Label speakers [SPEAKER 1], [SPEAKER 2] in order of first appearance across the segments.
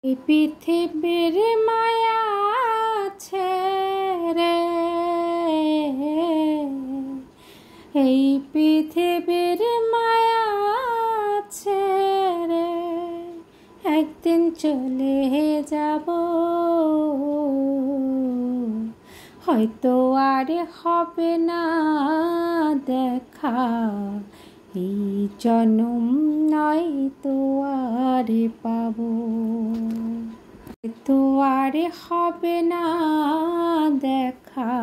[SPEAKER 1] এই পৃথিবীর মায়া ছেড়ে, এই পৃথিবীর মায়া ছেড়ে একদিন চলে যাব, হয়তো আর হবে না দেখা। এই জনম নয় তো আর পাবো, তো আর হবে না দেখা।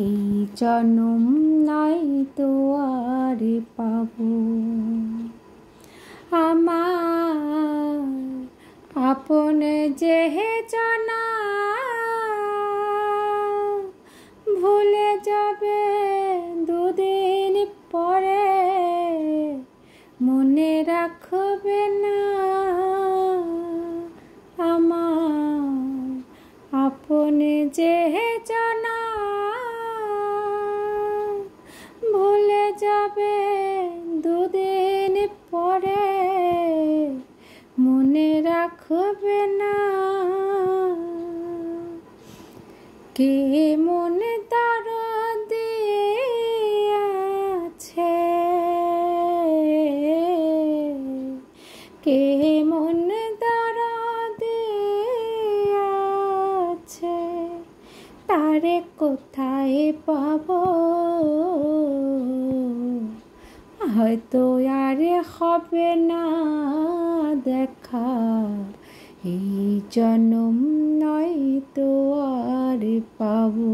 [SPEAKER 1] এই জনম নয় তো আর পাবো। আমার আপন যে জানা ভুলে যাবে দুদিন পরে, মনে রাখবে না আমার আপন যে জানা ভুলে যাবে দুদিন পরে, মনে রাখবে না। কে মনে দরদ আছে, কে মনে দরদ আছে, তারে কোথায় পাবো, হয়তো আর হবে না দেখা। এই জনম নয় তো আর পাবো,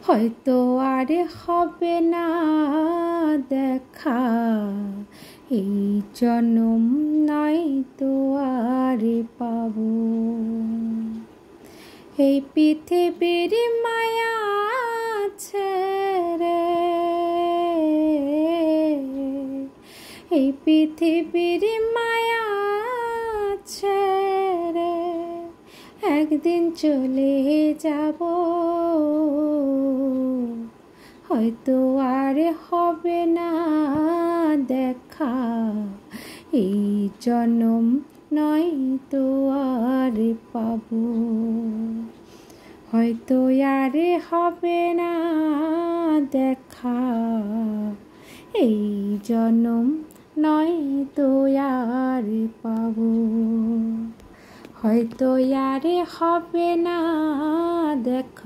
[SPEAKER 1] হয়তো আর হবে না দেখা। এই জনম নয় তো আর পাবো। এই পৃথিবীর মায়া ছেড়ে, এই পৃথিবীর মায়া ছেড়ে একদিন চলে যাব, হয়তো আর হবে না দেখা। এই জনম নয় তো আর পাবো, হয়তো আর হবে না দেখা। এই জনম নয় তো আর পাবো, হয়তো আর হবে না দেখা।